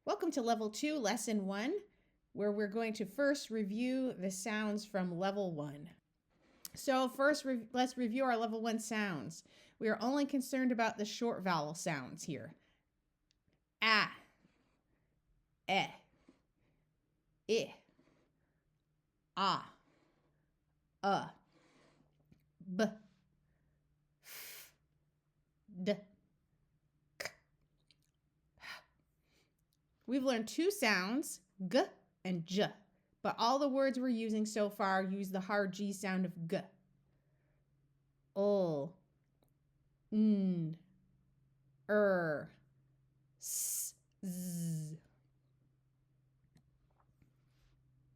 Welcome to Level 2, Lesson 1, where we're going to first review the sounds from Level 1. So first, let's review our Level 1 sounds. We are only concerned about the short vowel sounds here. Ah, eh, I, ah, b, f, d, k. We've learned two sounds, g and j, but all the words we're using so far use the hard G sound of g. Ul, n, s, z,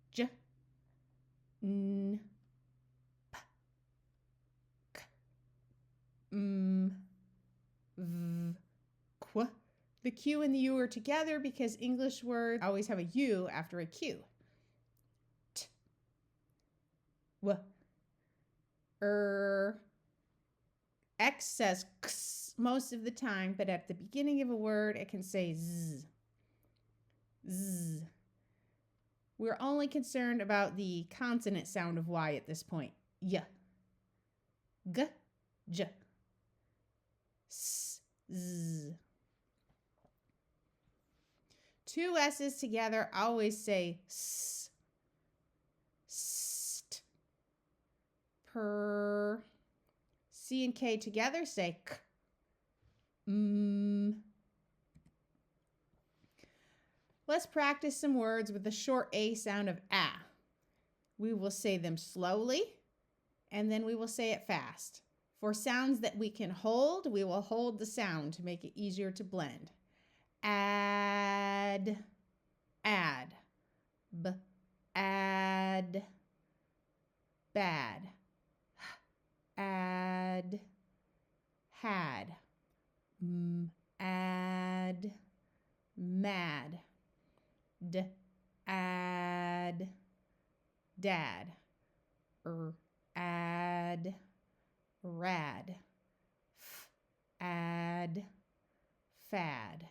j, n, p, k, m, v, qu. The Q and the U are together because English words always have a U after a Q. T, w, X says x most of the time, but at the beginning of a word, it can say z. Z. We're only concerned about the consonant sound of Y at this point. Y. G, j. S, z. Two S's together always say s. St. Per. C and K together say k. Let's practice some words with the short A sound of ah. We will say them slowly, and then we will say it fast. For sounds that we can hold, we will hold the sound to make it easier to blend. Add, add, b, add, bad, add, had, add, mad, d, add, dad, add, rad, add, fad,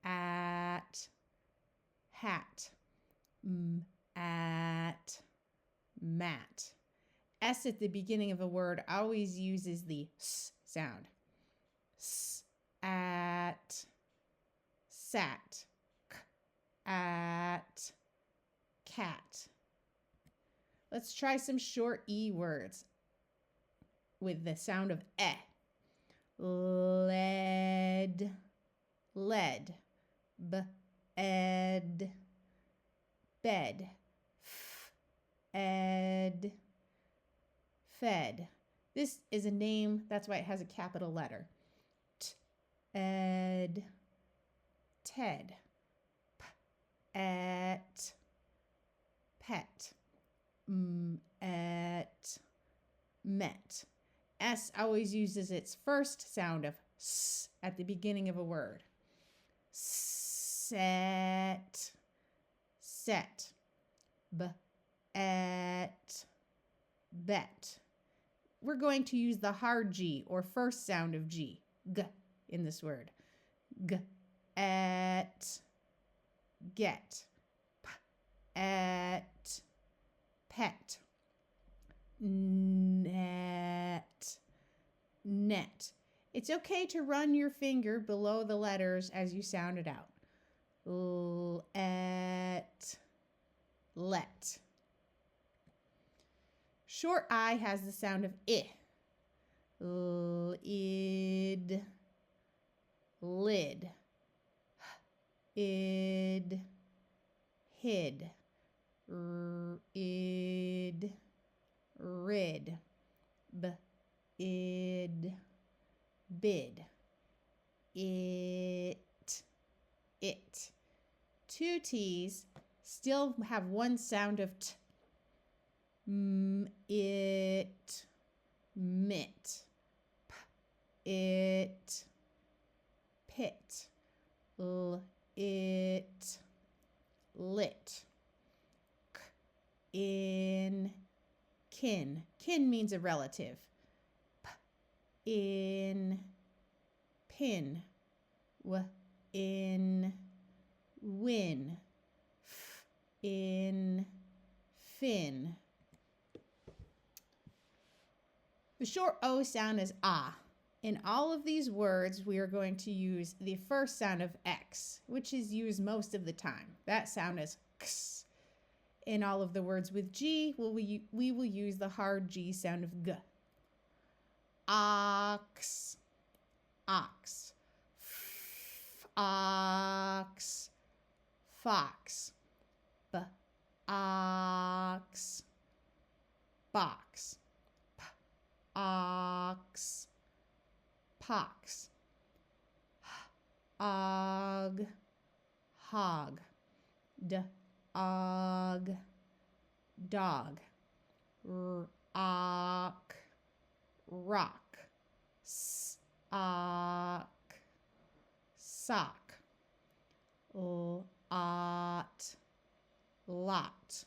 at, hat, at, mat. S at the beginning of a word always uses the s sound. S, at, sat, k, at, cat. Let's try some short E words with the sound of eh. Led, led, ed, bed, ed, fed. This is a name, that's why it has a capital letter. Ed, ted, et, pet, et, met. S always uses its first sound of s at the beginning of a word. Set, set, et, bet. We're going to use the hard G or first sound of G, g, in this word. G, et, get, et, pet, net, net. It's okay to run your finger below the letters as you sound it out. Et, let. Short I has the sound of I. Id, lid, id, hid, id, rid, id, bid, it. Two T's still have one sound of t. It, mit, it, pit, it, lit, in, kin. Kin means a relative. In, pin, in, win, in, fin. The short O sound is ah. In all of these words, we are going to use the first sound of X, which is used most of the time. That sound is X. In all of the words with G, we will use the hard G sound of G. Ox, ox, ox, fox, ox, box, ox, pox, og, hog, og, dog, rock, rock, sock, sock, lot, lot,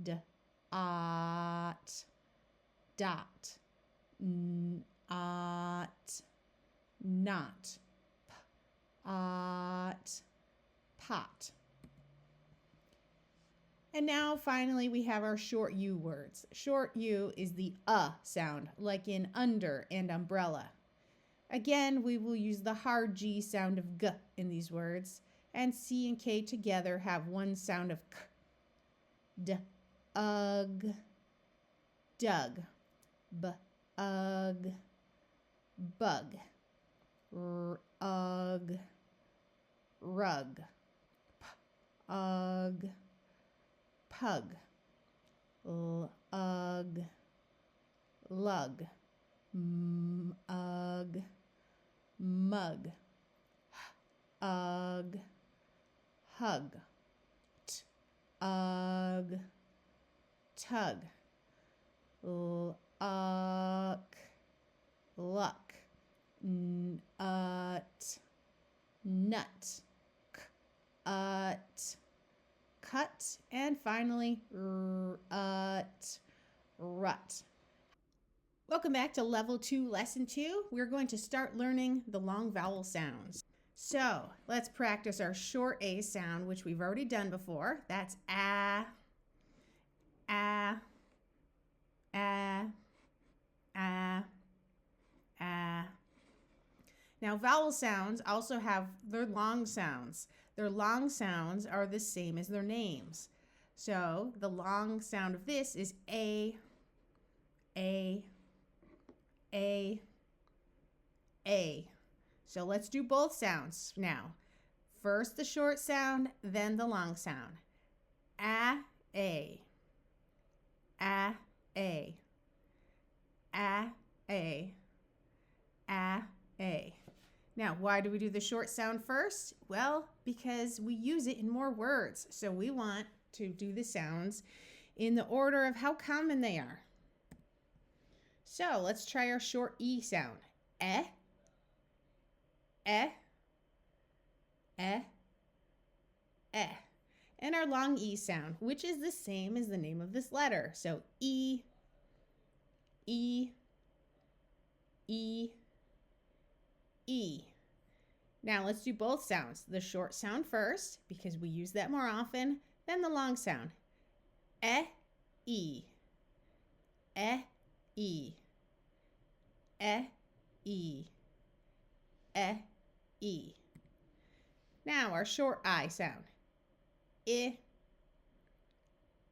dot, dot, not, not, pot. And now finally we have our short U words. Short U is the sound, like in under and umbrella. Again, we will use the hard G sound of G in these words, and C and K together have one sound of K. Ugh, dug, ugh, bug, ugh, rug, ugh, pug, ugh, lug, ugh, mug, ugh, hug, ugh, tug, luck, nut, cut, and finally rut. Welcome back to Level 2, Lesson 2. We're going to start learning the long vowel sounds. So let's practice our short A sound, which we've already done before. That's ah, ah, ah, ah, ah. Now, vowel sounds also have their long sounds. Their long sounds are the same as their names. So the long sound of this is A, A, A, A. So let's do both sounds now. First the short sound, then the long sound. A, A, A, A, A, A, A, A. Now, why do we do the short sound first? Well, because we use it in more words. So we want to do the sounds in the order of how common they are. So let's try our short E sound. Eh, eh, eh, eh. And our long E sound, which is the same as the name of this letter. So E, E, E, E. Now let's do both sounds. The short sound first, because we use that more often, then the long sound. E, E, E, E, E, E, E, E. Now our short I sound. I,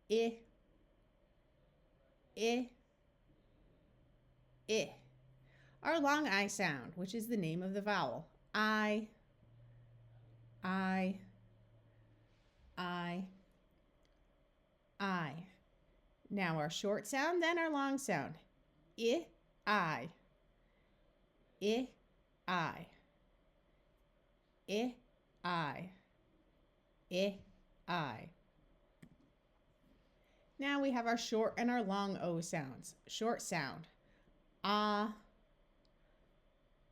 I, I, I. Our long I sound, which is the name of the vowel. I, I, I, I. Now our short sound, then our long sound. I, I, I, I, I, I, I, I. Now we have our short and our long O sounds. Short sound. Ah,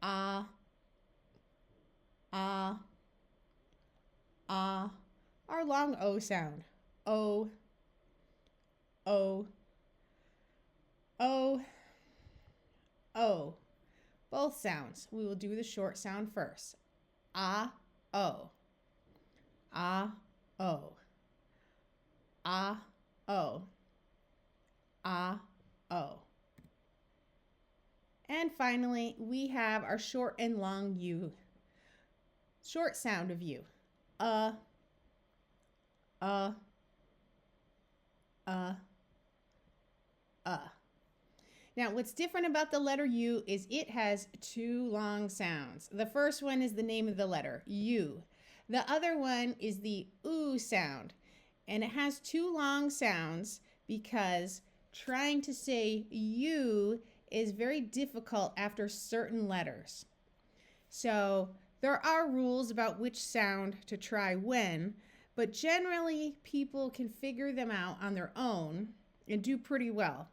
ah, ah, ah. Our long O sound. O, O, O, O. Both sounds. We will do the short sound first. Ah, oh. Ah, oh. Ah, oh. Ah, oh. And finally, we have our short and long U. Short sound of U. Uh, uh, uh, uh. Now, what's different about the letter U is it has two long sounds. The first one is the name of the letter, U. The other one is the oo sound. And it has two long sounds because trying to say U is very difficult after certain letters. So there are rules about which sound to try when, but generally people can figure them out on their own and do pretty well.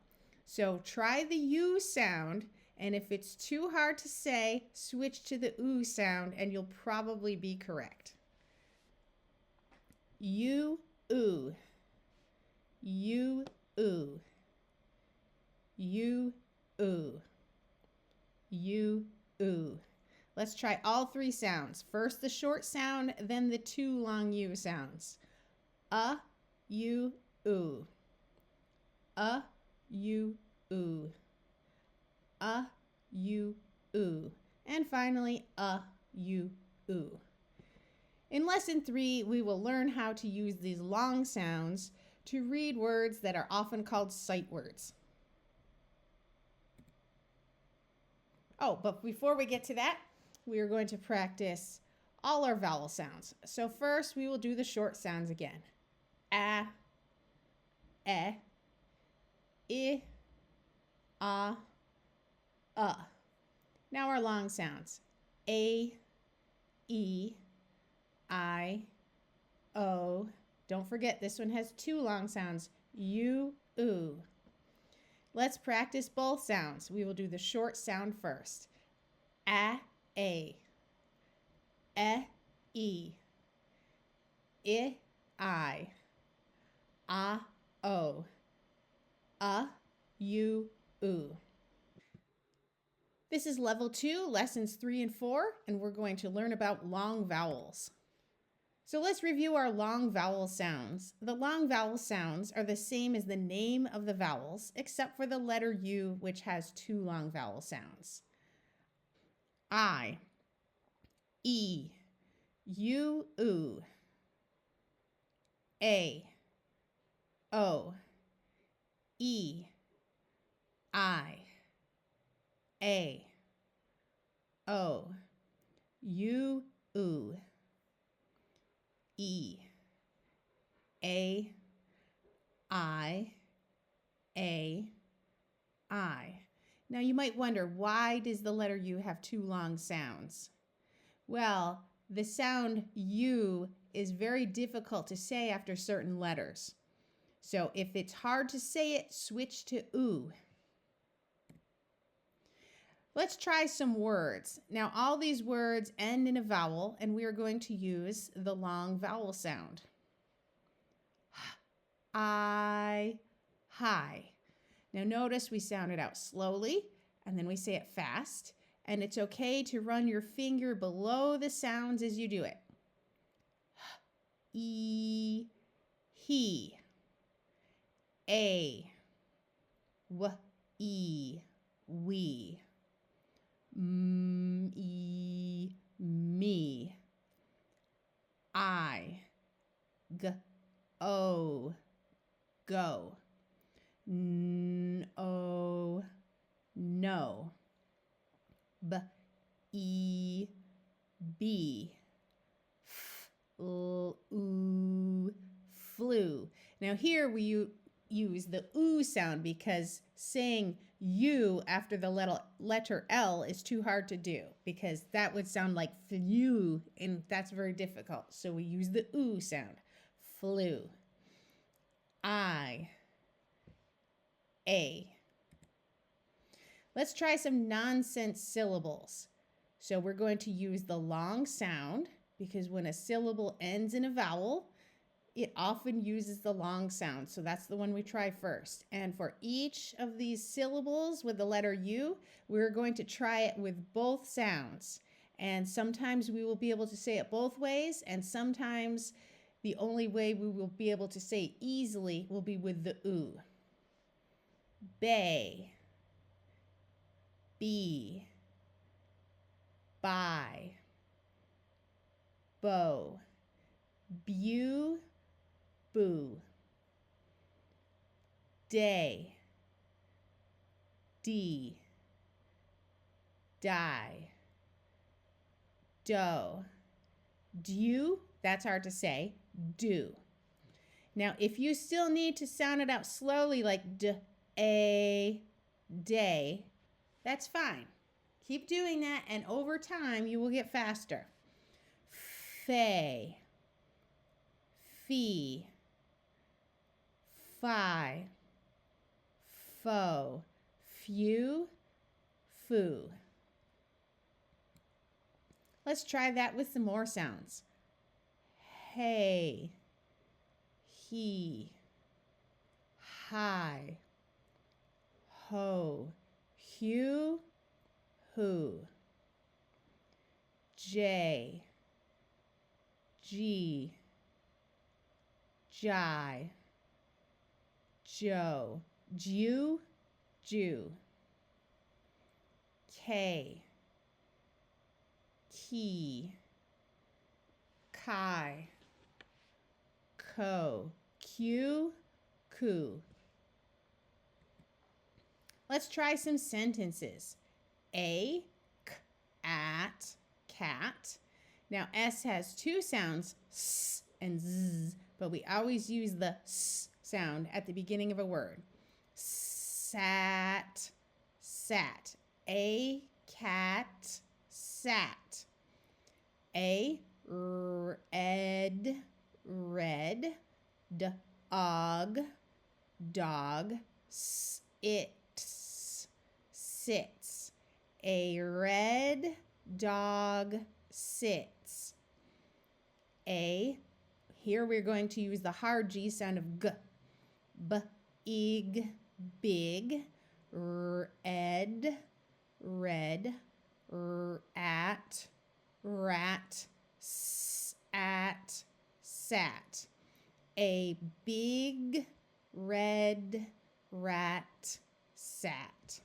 So try the U sound, and if it's too hard to say, switch to the oo sound and you'll probably be correct. U, oo. U, oo. U, oo. U, oo. Let's try all three sounds. First the short sound, then the two long U sounds. U, oo. U, oo. U, oo. And finally, U, oo. In lesson 3, we will learn how to use these long sounds to read words that are often called sight words. Oh, but before we get to that, we are going to practice all our vowel sounds. So first, we will do the short sounds again. A, I, Now our long sounds. A, E, I, O. Don't forget, this one has two long sounds. U, oo. Let's practice both sounds. We will do the short sound first. A, E, I, I, O, U, oo. This is level 2, lessons 3 and 4, and we're going to learn about long vowels. So let's review our long vowel sounds. The long vowel sounds are the same as the name of the vowels, except for the letter U, which has two long vowel sounds. I, E, U, oo. A, O, E, I, A, O, U, oo. E, A, I, A, I. Now you might wonder, why does the letter U have two long sounds? Well, the sound U is very difficult to say after certain letters. So if it's hard to say it, switch to oo. Let's try some words. Now all these words end in a vowel, and we are going to use the long vowel sound. I, hi. Now notice we sound it out slowly, and then we say it fast, and it's okay to run your finger below the sounds as you do it. E, he. A, w, e, we. M, e, me. I, g, o, go. N, o, no. B, e, be. F, l, oo, flew. Now here we use the oo sound because saying U after the letter L is too hard to do, because that would sound like flew, and that's very difficult. So we use the oo sound. Flew. I, A. Let's try some nonsense syllables. So we're going to use the long sound, because when a syllable ends in a vowel, it often uses the long sound. So that's the one we try first. And for each of these syllables with the letter U, we're going to try it with both sounds. And sometimes we will be able to say it both ways, and sometimes the only way we will be able to say it easily will be with the U. Bay, bee, by, bow, bew, boo, day, dee, die, doe, dew, that's hard to say, do. Now, if you still need to sound it out slowly like d, a, day, that's fine. Keep doing that, and over time, you will get faster. Fay, fee, fi, fo, few, foo. Let's try that with some more sounds. Hey, he, hi, ho, hew, who, J, G, jai, joe, jew, Jew, K, key, kai, ko, Q, ku. Let's try some sentences. A, k, at, cat. Now, S has two sounds, S and Z, but we always use the S sound at the beginning of a word. Sat, sat. A cat sat. A red, red. Dog, dog. Sits, sits. A red dog sits. A, here we're going to use the hard G sound of G. Big, big. Red, red. At, rat. Sat, sat. A big red rat sat.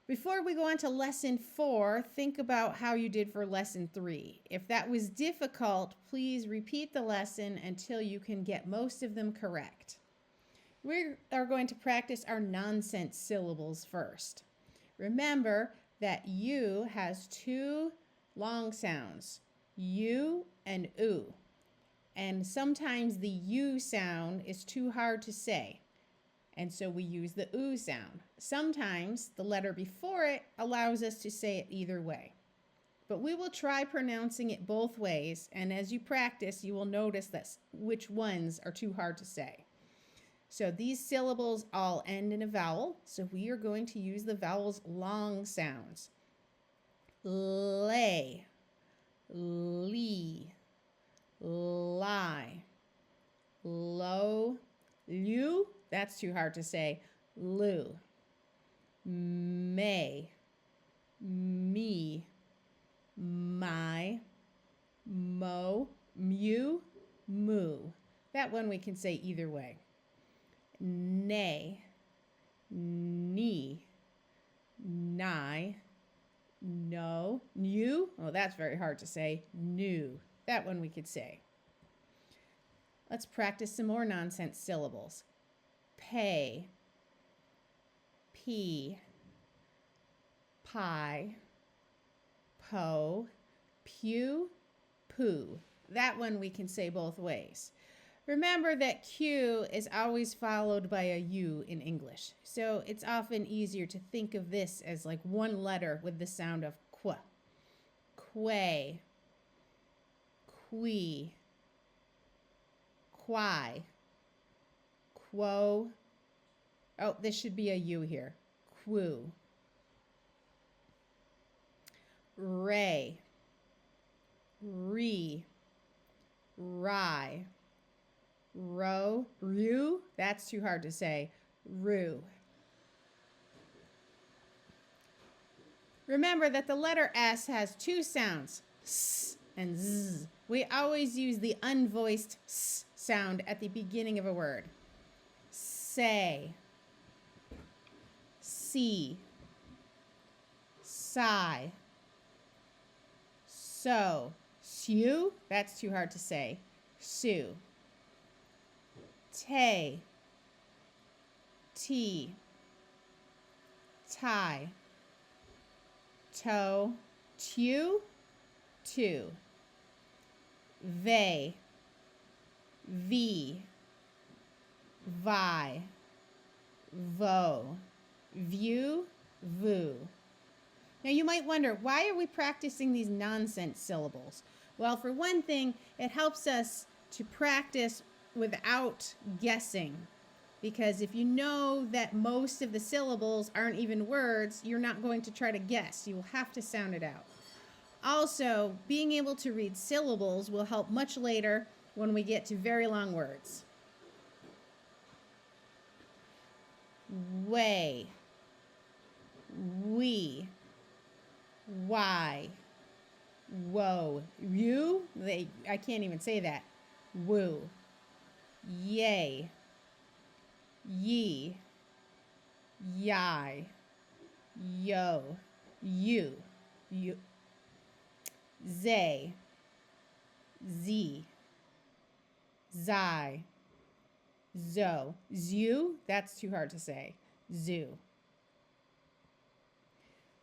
Before we go on to lesson 4, think about how you did for lesson 3. If that was difficult, please repeat the lesson until you can get most of them correct. We are going to practice our nonsense syllables first. Remember that U has two long sounds, U and U. And sometimes the U sound is too hard to say, and so we use the U sound. Sometimes the letter before it allows us to say it either way. But we will try pronouncing it both ways, and as you practice, you will notice that which ones are too hard to say. So these syllables all end in a vowel, so we are going to use the vowels long sounds. Lay, lee, lie, low, lu, that's too hard to say, lu, may, me, my, mo, mew, moo. That one we can say either way. Nay, knee, nigh, no, new, oh that's very hard to say, new. That one we could say. Let's practice some more nonsense syllables. Pay, pea, pie, po, pew, poo. That one we can say both ways. Remember that Q is always followed by a U in English, so it's often easier to think of this as like one letter with the sound of qu. Quay, qui, quai, quo. Oh, this should be a U here. Quo. Ray, re, rye, row, rue, that's too hard to say, rue. Remember that the letter S has two sounds, S and Z. We always use the unvoiced S sound at the beginning of a word. Say, see, sigh, so, sue, that's too hard to say, sue. Tay, tea, tie, toe, tew, two. They, vi, vi, vo, view, vu. Now you might wonder, why are we practicing these nonsense syllables? Well, for one thing, it helps us to practice without guessing. Because if you know that most of the syllables aren't even words, you're not going to try to guess. You will have to sound it out. Also, being able to read syllables will help much later when we get to very long words. Way, we, why, whoa, you, I can't even say that, woo, yay, ye, yai, yo, you, zay, z, zai, zo, zoo, that's too hard to say, zoo.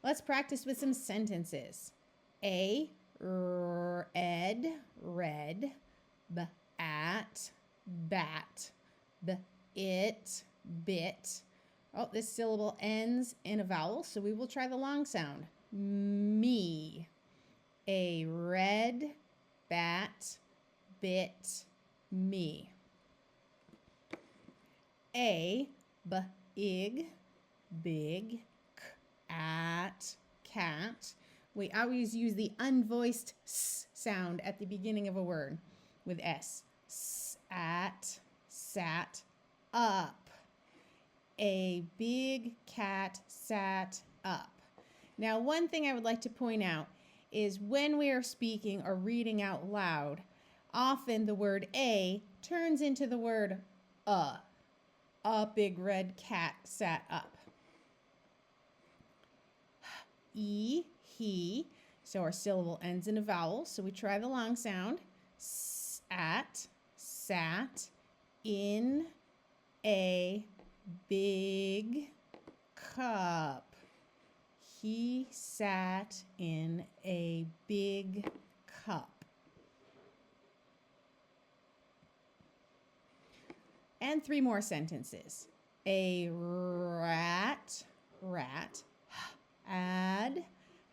Let's practice with some sentences. A, ed, red, b, at, bat, b, it, bit. Oh, this syllable ends in a vowel, so we will try the long sound. Me. A red bat bit me. A, big, big, at, cat. We always use the unvoiced s sound at the beginning of a word with s. At, sat, up. A big cat sat up. Now, one thing I would like to point out is when we are speaking or reading out loud, often the word a turns into the word a. A big red cat sat up. E, he, so our syllable ends in a vowel, so we try the long sound. At, sat, in a big cup. He sat in a big cup. And three more sentences. A rat,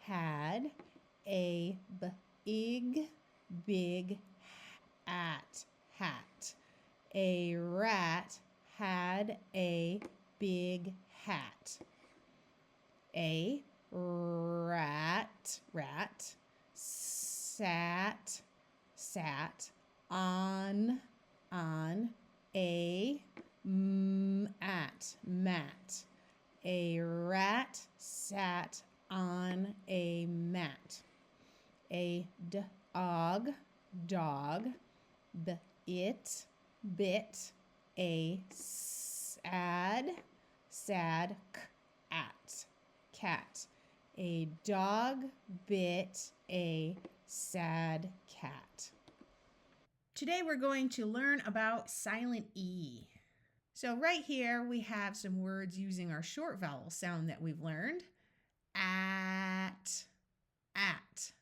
had a big hat. A rat had a big hat. A rat sat on a mat. A rat sat on a mat. A dog bit a sad cat. A dog bit a sad cat. Today we're going to learn about silent E. So right here we have some words using our short vowel sound that we've learned. At, at,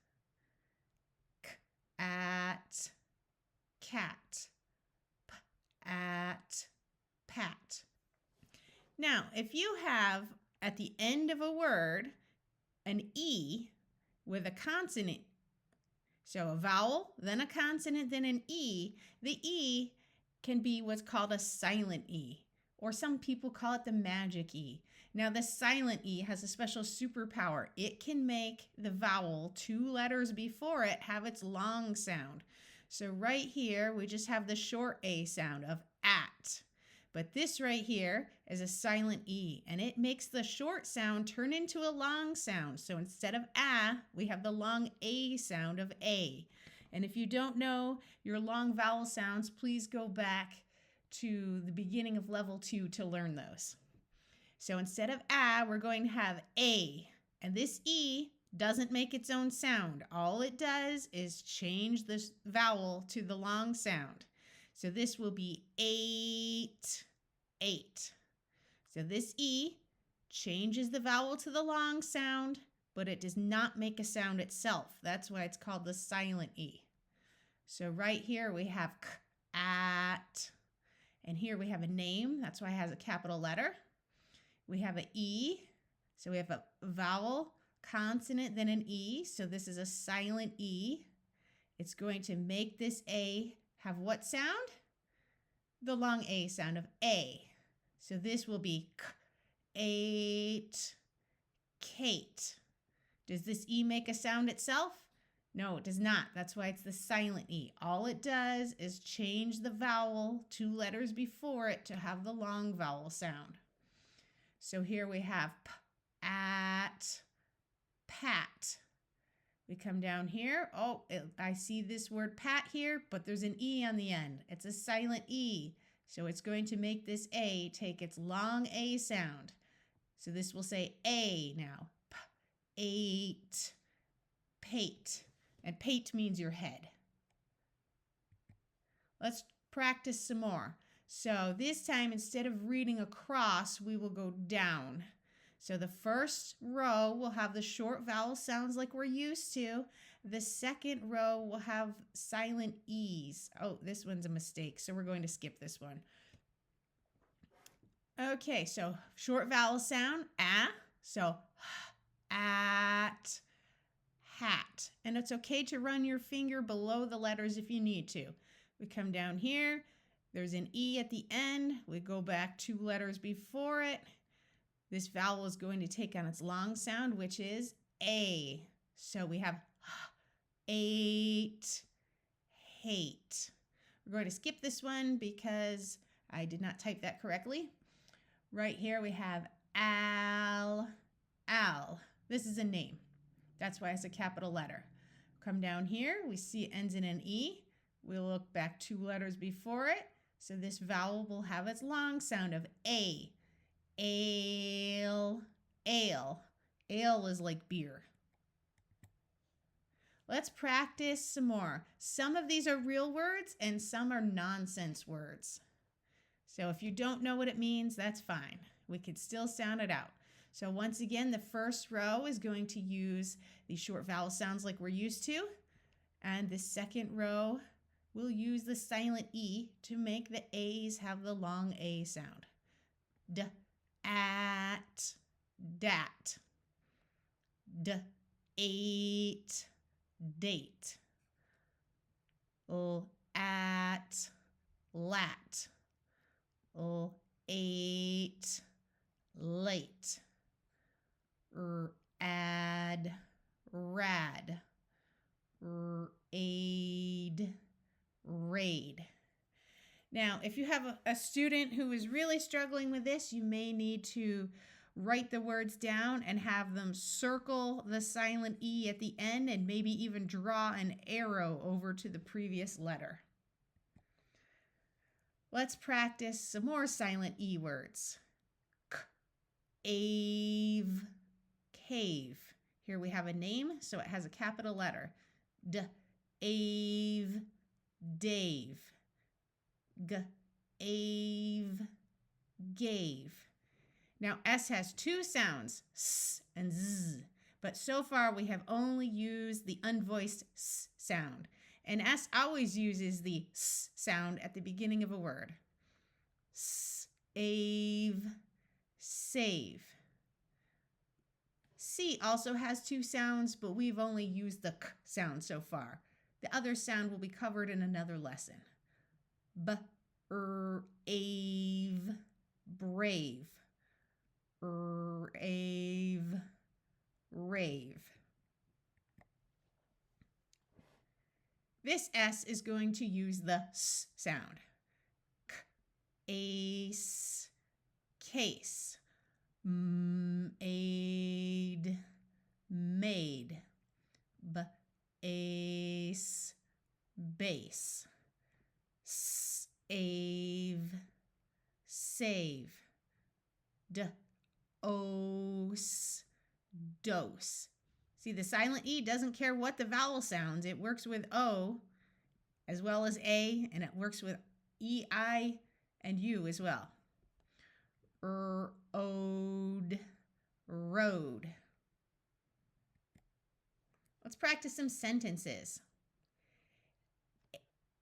cat, at, pat. Now, if you have at the end of a word an E with a consonant, so a vowel, then a consonant, then an E, the E can be what's called a silent E, or some people call it the magic E. Now, the silent E has a special superpower. It can make the vowel 2 letters before it have its long sound. So right here, we just have the short A sound of at. But this right here is a silent E, and it makes the short sound turn into a long sound. So instead of A, we have the long A sound of A. And if you don't know your long vowel sounds, please go back to the beginning of level 2 to learn those. So instead of A, we're going to have A. And this E doesn't make its own sound. All it does is change this vowel to the long sound. So this will be 8, 8. So this E changes the vowel to the long sound, but it does not make a sound itself. That's why it's called the silent E. So right here we have k, at. And here we have a name. That's why it has a capital letter. We have an E. So we have a vowel, consonant, then an E. So this is a silent E. It's going to make this A have what sound? The long A sound of A. So this will be k, 8, Kate. Does this E make a sound itself? No, it does not. That's why it's the silent E. All it does is change the vowel 2 letters before it to have the long vowel sound. So here we have p, at, pat. We come down here. Oh, I see this word pat here, but there's an E on the end. It's a silent E. So it's going to make this A take its long A sound. So this will say A now. P, 8, pate. And pate means your head. Let's practice some more. So this time, instead of reading across, we will go down. So the first row will have the short vowel sounds like we're used to. The second row will have silent E's. Oh, this one's a mistake, so we're going to skip this one. Okay, so short vowel sound, ah. So at, hat. And it's okay to run your finger below the letters if you need to. We come down here. There's an E at the end. We go back 2 letters before it. This vowel is going to take on its long sound, which is A. So we have 8, hate. We're going to skip this one because I did not type that correctly. Right here we have al. This is a name. That's why it's a capital letter. Come down here, we see it ends in an E. We'll look back 2 letters before it. So this vowel will have its long sound of A. Ale, ale. Ale is like beer. Let's practice some more. Some of these are real words and some are nonsense words. So if you don't know what it means, that's fine. We can still sound it out. So once again, the first row is going to use the short vowel sounds like we're used to. And the second row will use the silent E to make the A's have the long A sound. D, at, dat. D, 8, date. L, at, lat. L, 8, late. Add, rad. Aid, raid. Now, if you have a student who is really struggling with this, you may need to write the words down and have them circle the silent E at the end and maybe even draw an arrow over to the previous letter. Let's practice some more silent E words. K, ave, cave. Here we have a name, so it has a capital letter. D, ave, Dave. G, ave, gave. Now, S has 2 sounds, S and Z, but so far we have only used the unvoiced S sound. And S always uses the S sound at the beginning of a word. Save, save. C also has 2 sounds, but we've only used the K sound so far. The other sound will be covered in another lesson. B, ave, brave, rave, rave. This S is going to use the S sound. K, ace, case, aid, made, ace, base, save, save, dose, dose. See, the silent E doesn't care what the vowel sounds. It works with O as well as A, and it works with E, I, and U as well. Ode, road. Let's practice some sentences.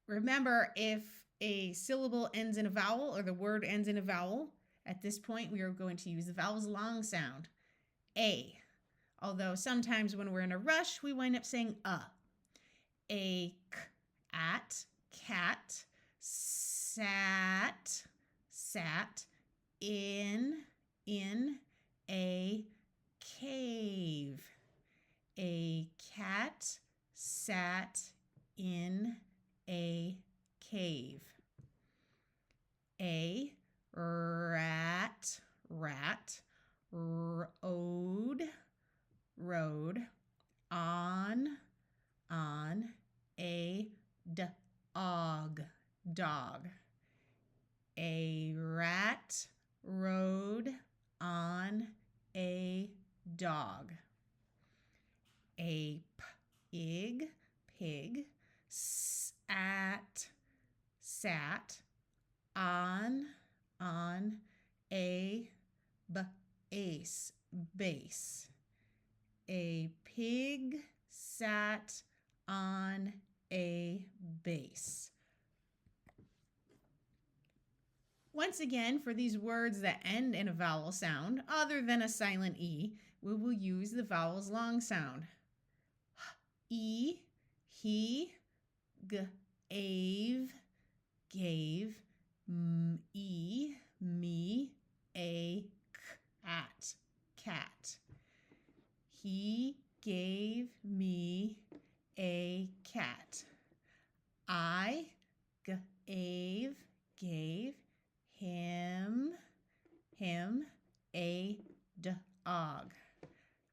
Remember, if a syllable ends in a vowel or the word ends in a vowel, at this point we are going to use the vowel's long sound, A. Although sometimes when we're in a rush, we wind up saying a at, cat, sat, sat, in a cave. A cat sat in a cave. A rat, rat, rode, rode, on a dog, dog. A rat rode on a dog. A pig, pig, sat on a base, base. A pig sat on a base. Once again, for these words that end in a vowel sound, other than a silent E, we will use the vowel's long sound. E, he, gave, gave, e, me, a, cat, cat. He gave me a cat. I gave him a dog.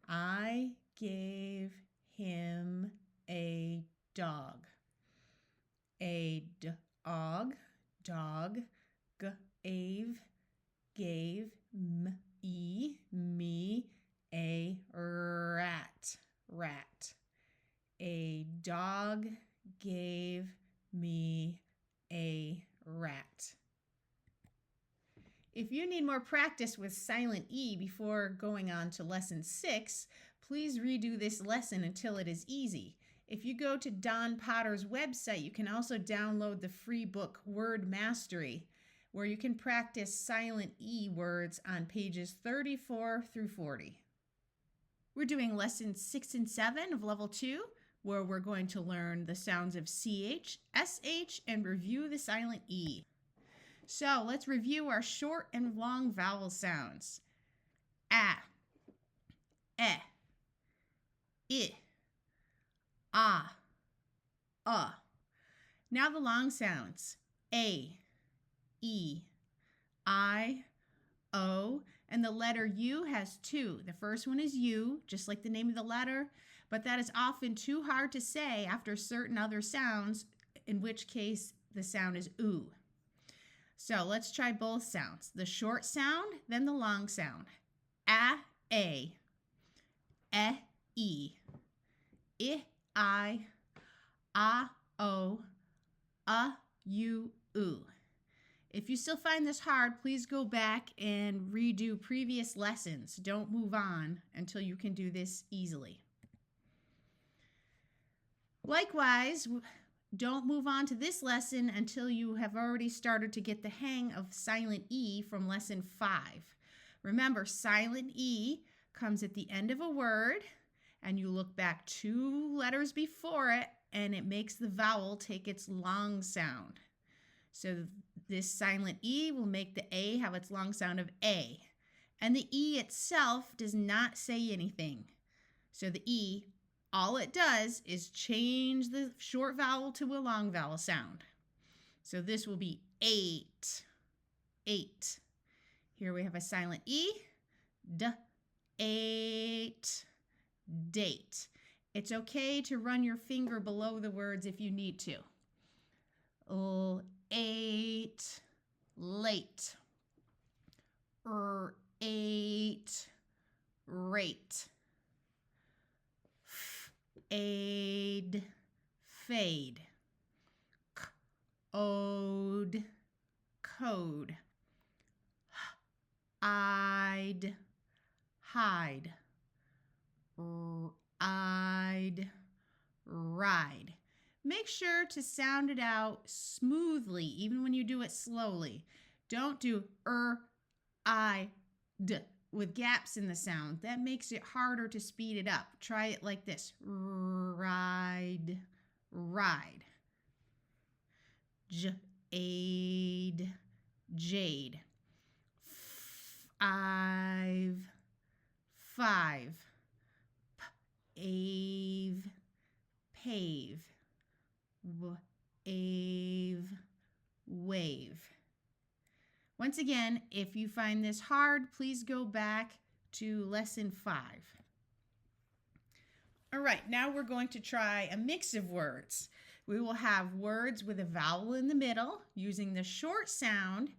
I gave him a dog. A dog, dog, gave me a rat, rat. A dog gave me a rat. If you need more practice with silent E before going on to lesson 6, please redo this lesson until it is easy. If you go to Don Potter's website, you can also download the free book Word Mastery, where you can practice silent E words on pages 34 through 40. We're doing lessons 6 and 7 of level 2, where we're going to learn the sounds of CH, SH, and review the silent E. So let's review our short and long vowel sounds. A, I, Now the long sounds. A, E, I, O, and the letter U has 2. The first one is U, just like the name of the letter, but that is often too hard to say after certain other sounds, in which case the sound is oo. So let's try both sounds. The short sound, then the long sound. A, E, I, O, U, oo. If you still find this hard, please go back and redo previous lessons. Don't move on until you can do this easily. Likewise, don't move on to this lesson until you have already started to get the hang of silent E from lesson 5. Remember, silent E comes at the end of a word, and you look back 2 letters before it, and it makes the vowel take its long sound. So This silent E will make the A have its long sound of A. And the E itself does not say anything. So the E, all it does is change the short vowel to a long vowel sound. So this will be 8, 8. Here we have a silent E, D, 8, date. It's okay to run your finger below the words if you need to. 8, late. 8, rate. Aid, fade. Ode, code. I'd, hide. I'd, ride. Make sure to sound it out smoothly, even when you do it slowly. Don't do I, d with gaps in the sound. That makes it harder to speed it up. Try it like this. Ride, ride. Jade, jade. 5, 5. Pave, pave. Wave, wave. Once again, if you find this hard, please go back to lesson 5. All right, now we're going to try a mix of words. We will have words with a vowel in the middle using the short sound,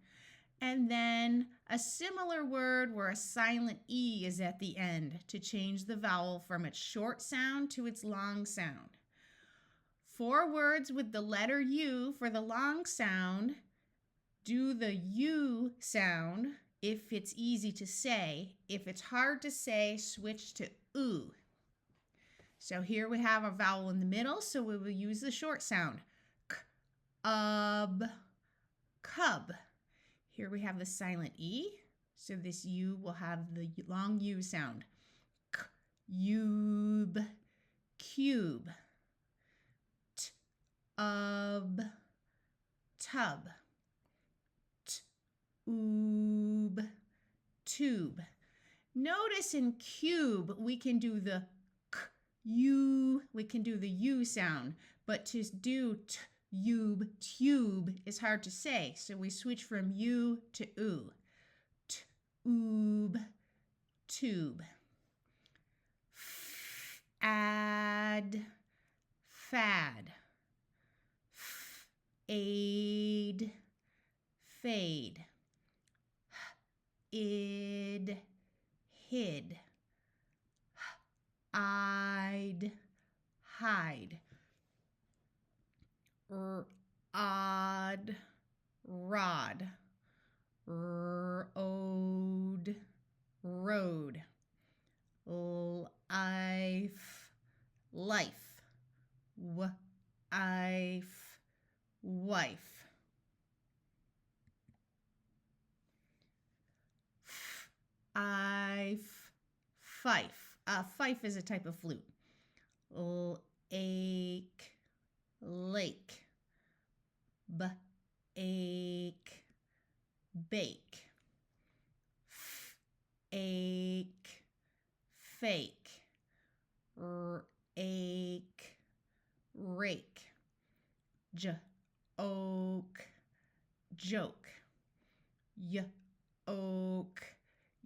and then a similar word where a silent E is at the end to change the vowel from its short sound to its long sound. 4 words with the letter U for the long sound. Do the U sound if it's easy to say. If it's hard to say, switch to oo. So here we have a vowel in the middle, so we will use the short sound. Cub. Here we have the silent E, so this U will have the long U sound. Cube, cube. Tub. Tube. Notice in cube, we can do the U, we can do the U sound, but to do tube is hard to say, so we switch from U to oo. Tube. Add, fad. Aid, fade. Id, hid. I'd, hide. Odd, rod. Ode, road. Life. Wife. Fife. Fife is a type of flute. Ache, lake. Ache, bake. Ache, fake. Ache, rake. Oak, joke. Oak,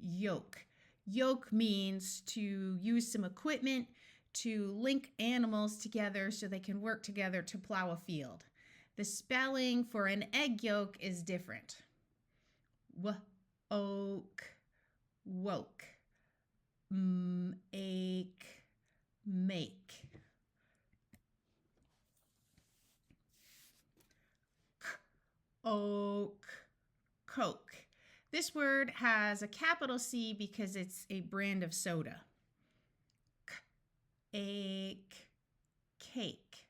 yoke. Yoke means to use some equipment to link animals together so they can work together to plow a field. The spelling for an egg yolk is different. Oak, woke. Ache, make. Oak, Coke. This word has a capital C because it's a brand of soda. Ache, cake.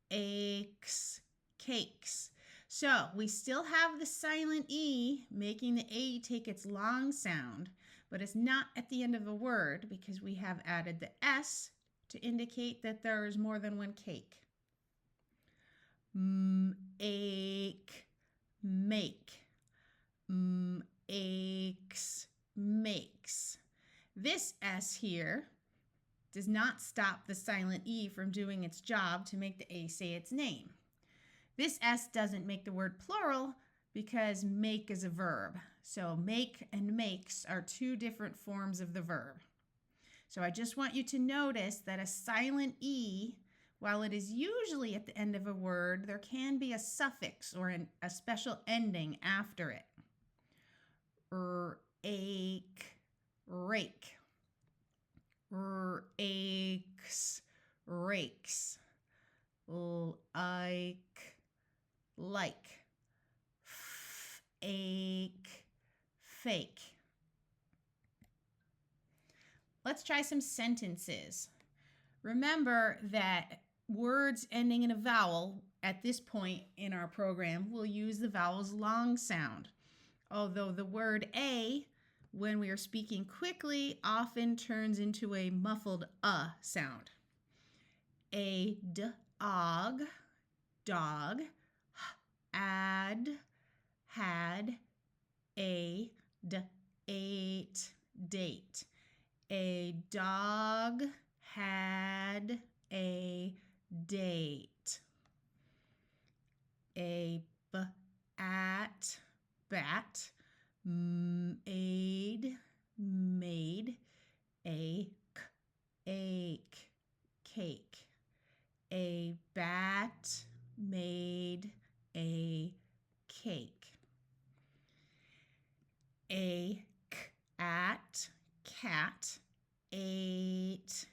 Aches, cakes. So we still have the silent E making the A take its long sound, but it's not at the end of a word because we have added the S to indicate that there is more than one cake. Ache, make, aches, makes. This S here does not stop the silent E from doing its job to make the A say its name. This S doesn't make the word plural because make is a verb. So make and makes are two different forms of the verb. So I just want you to notice that a silent E, while it is usually at the end of a word, there can be a suffix or a special ending after it. Ache, rake. Aches, rakes. Like, like. Ache, fake. Let's try some sentences. Remember that words ending in a vowel at this point in our program will use the vowel's long sound. Although the word a, when we are speaking quickly, often turns into a muffled sound. A dog, dog, ad, had, a ate, date. A dog had a date. A bat, bat, made, made. A ache, cake. A bat made a cake. A cat, cat, ate,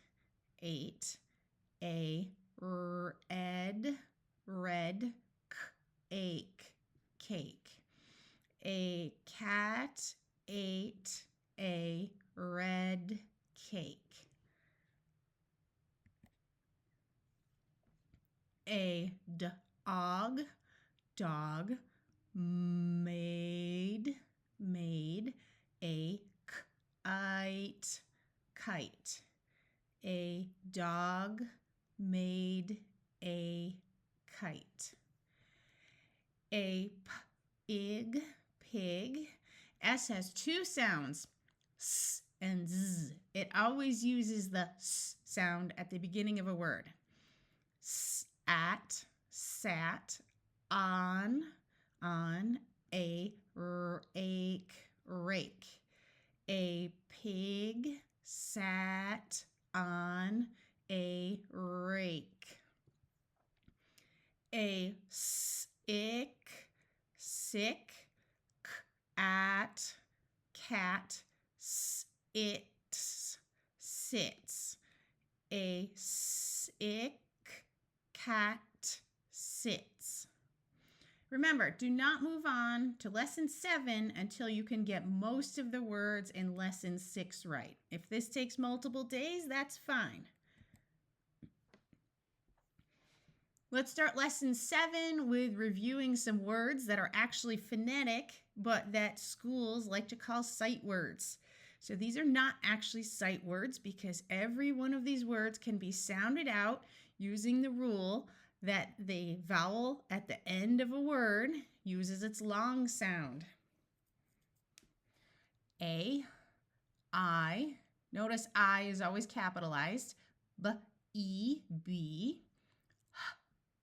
ate. A red, red, ache, cake. A cat ate a red cake. A dog, dog, made, made. A kite, kite. A dog made a kite. A pig, pig. S has two sounds, S and Z. It always uses the S sound at the beginning of a word. At, sat, on, a rake, rake. A pig sat on a rake. A sick, sick, at, cat, sits, sits. A sick cat sits. Remember, do not move on to lesson 7 until you can get most of the words in lesson 6 right. If this takes multiple days, that's fine. Let's start lesson 7 with reviewing some words that are actually phonetic, but that schools like to call sight words. So these are not actually sight words because every one of these words can be sounded out using the rule that the vowel at the end of a word uses its long sound. A, I. Notice I is always capitalized. B, E, B.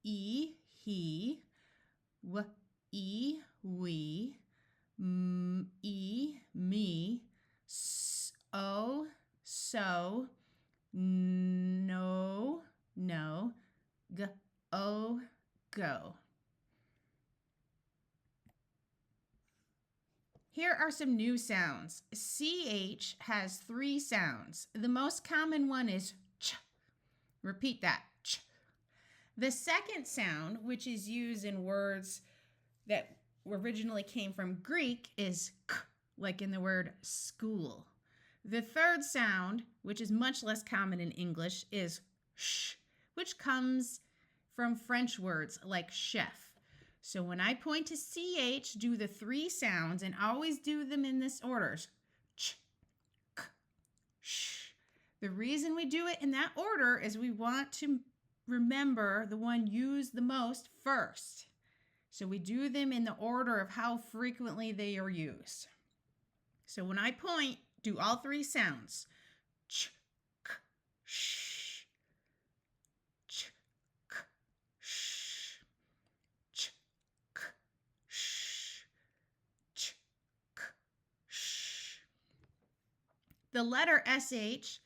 E, he. W, E, we. M, E, me. S, o, so. No, no. G, o, go. Here are some new sounds. CH has 3 sounds. The most common one is ch. Repeat that, ch. The second sound, which is used in words that originally came from Greek, is k, like in the word school. The third sound, which is much less common in English, is sh, which comes from French words like chef. So when I point to CH, do the 3 sounds and always do them in this order. Ch, k, sh. The reason we do it in that order is we want to remember the one used the most first. So we do them in the order of how frequently they are used. So when I point, do all three sounds. Ch, k, sh. Ch, k, sh. Ch, k, sh. Ch, k, sh. The letter SH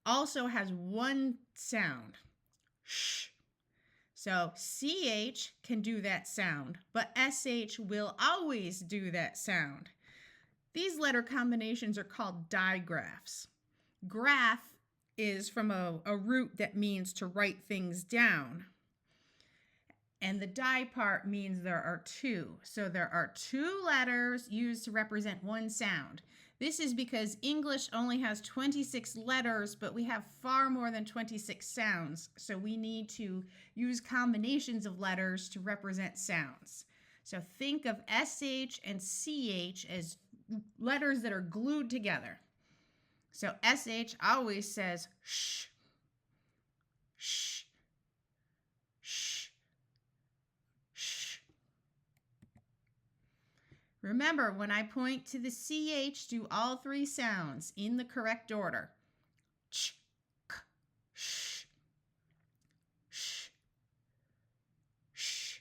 also has one sound. Sh. So CH can do that sound, but SH will always do that sound. These letter combinations are called digraphs. Graph is from a root that means to write things down. And the di part means there are two. So there are two letters used to represent one sound. This is because English only has 26 letters, but we have far more than 26 sounds. So we need to use combinations of letters to represent sounds. So think of SH and CH as letters that are glued together. So SH always says sh, sh, sh, sh. Remember, when I point to the CH, do all three sounds in the correct order. Ch, k, sh, sh, sh,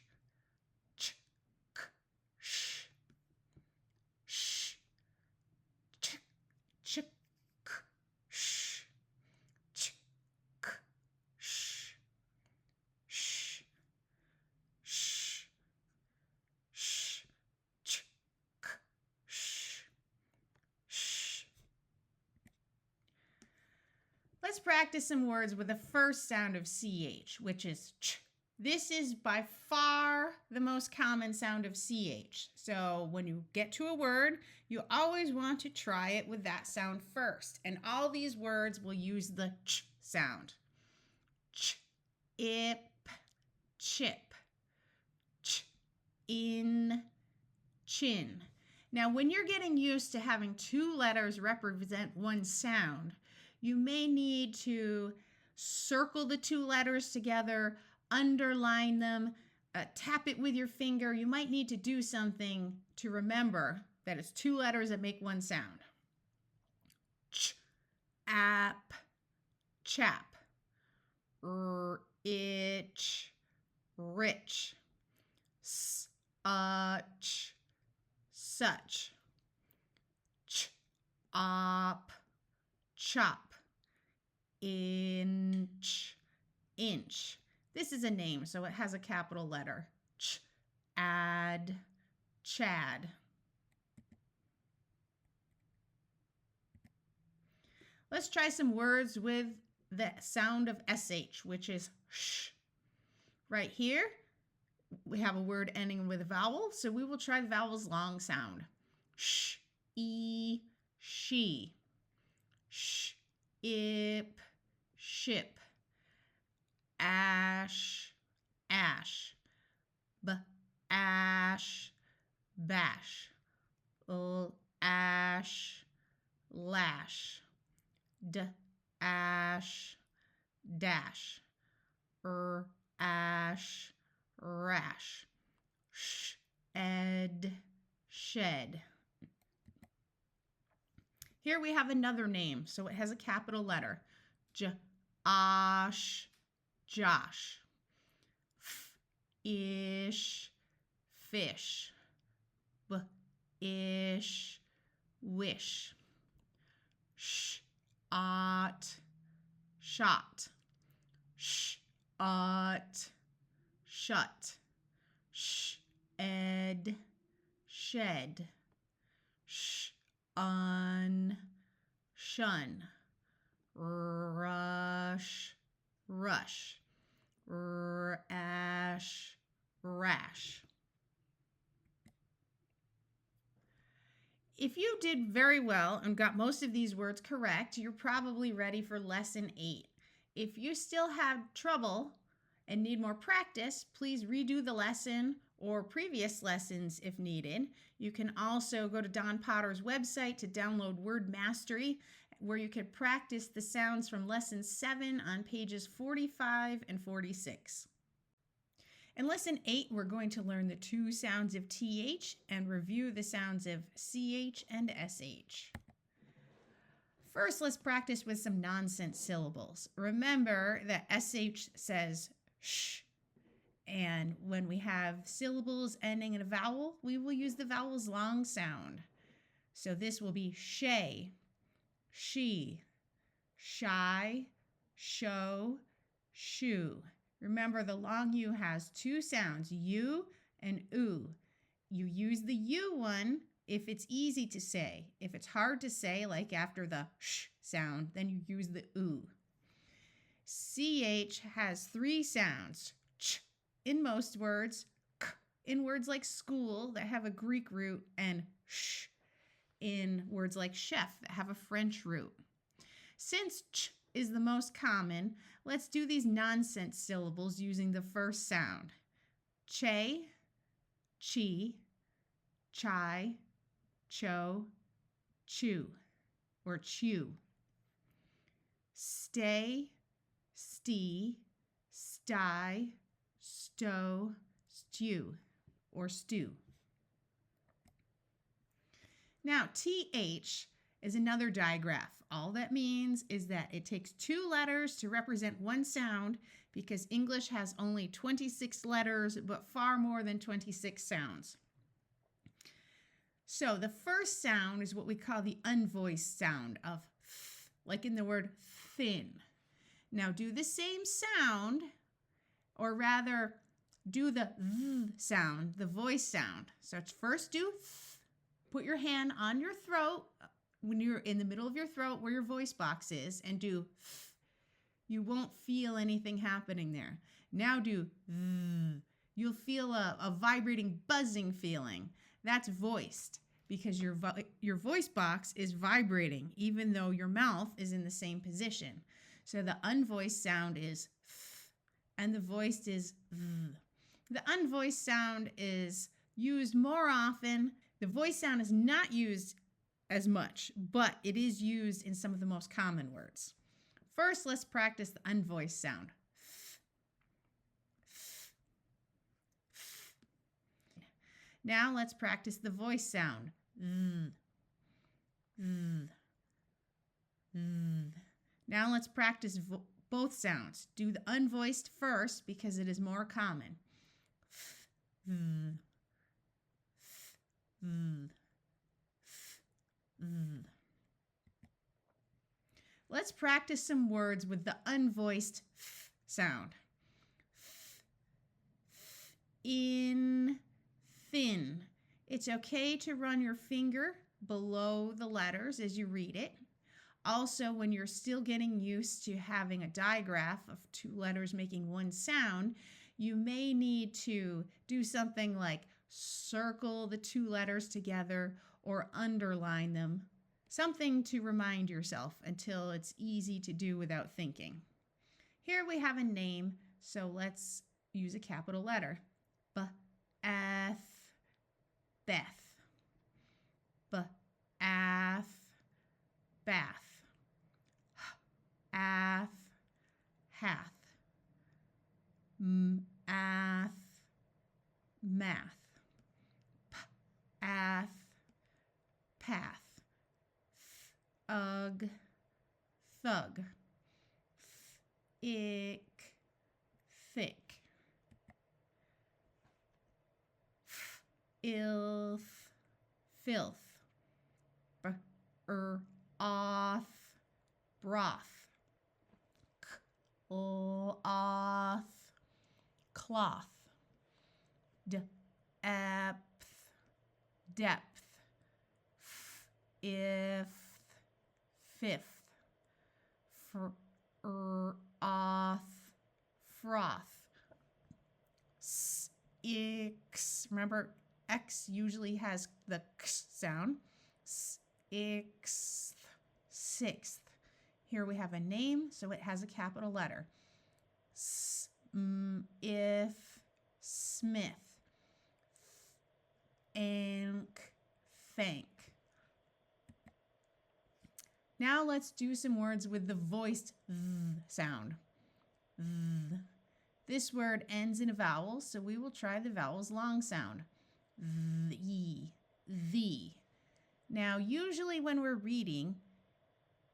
ch, k, sh, sh, ch, ch, k, sh, ch, k, sh, sh, sh, sh, ch, k, sh, sh. Let's practice some words with the first sound of CH, which is ch. This is by far the most common sound of CH. So when you get to a word, you always want to try it with that sound first. And all these words will use the ch sound. Ch, ip, chip, ch, in, chin. Now, when you're getting used to having two letters represent one sound, you may need to circle the two letters together, underline them, tap it with your finger. You might need to do something to remember that it's two letters that make one sound. Ch, ap, chap, itch, rich, ch, such, ch, op, chop, inch, inch. This is a name, so it has a capital letter. Ch, ad, chad. Let's try some words with the sound of SH, which is sh. Right here, we have a word ending with a vowel, so we will try the vowel's long sound. Sh, e, she. Sh, ip, ship. Ash, ash. Ash, bash. Ash, lash. Ash, dash. Ash, rash. Ed, shed. Here we have another name, so it has a capital letter. Josh, Josh. Ish, fish. Ish, wish. Shot, shot. Shut. Ed, shed. Shun. Rush, rush. Rash, rash. If you did very well and got most of these words correct, you're probably ready for lesson 8. If you still have trouble and need more practice, please redo the lesson or previous lessons if needed. You can also go to Don Potter's website to download Word Mastery, where you can practice the sounds from lesson 7 on pages 45 and 46. In lesson 8, we're going to learn the two sounds of TH and review the sounds of CH and SH. First, let's practice with some nonsense syllables. Remember that SH says sh, and when we have syllables ending in a vowel, we will use the vowel's long sound. So this will be shay, she, shy, show, shoe. Remember, the long U has two sounds, U and oo. You use the U one if it's easy to say. If it's hard to say, like after the sh sound, then you use the oo. CH has three sounds, ch in most words, k in words like school that have a Greek root, and sh in words like chef that have a French root. Since ch is the most common, let's do these nonsense syllables using the first sound. Che, chi, chai, cho, chew, or chew. Stay, stee, sty, stow, stew, or stew. Now, TH is another digraph. All that means is that it takes two letters to represent one sound because English has only 26 letters, but far more than 26 sounds. So the first sound is what we call the unvoiced sound of th, like in the word thin. Now do the same sound, or rather do the th sound, the voice sound. So first do th. Put your hand on your throat when you're in the middle of your throat where your voice box is and do th. You won't feel anything happening there. Now do th. You'll feel a vibrating, buzzing feeling. That's voiced because your voice box is vibrating even though your mouth is in the same position. So the unvoiced sound is th and the voiced is th. The unvoiced sound is used more often. The voice sound is not used as much, but it is used in some of the most common words. First, let's practice the unvoiced sound. Now let's practice the voice sound. Now let's practice both sounds. Do the unvoiced first because it is more common. Let's practice some words with the unvoiced th sound. In, thin. It's okay to run your finger below the letters as you read it. Also, when you're still getting used to having a digraph of two letters making one sound, you may need to do something like circle the two letters together or underline them. Something to remind yourself until it's easy to do without thinking. Here we have a name, so let's use a capital letter. Beth. Bath. Bath. Ath. Hath. Ath. Math. Ath. Path. Ugh. Thug. Ick. Thick. Ilth. Filth. Off. Broth. Cloth. Cloth. Depth. Depth. If. Fifth. Froth. Froth. Sixth. Remember, X usually has the X sound. Sixth. Sixth. Here we have a name, so it has a capital letter. If. Smith. Ank. Thank. Now let's do some words with the voiced th sound. Th. This word ends in a vowel, so we will try the vowel's long sound. The. Now, usually when we're reading,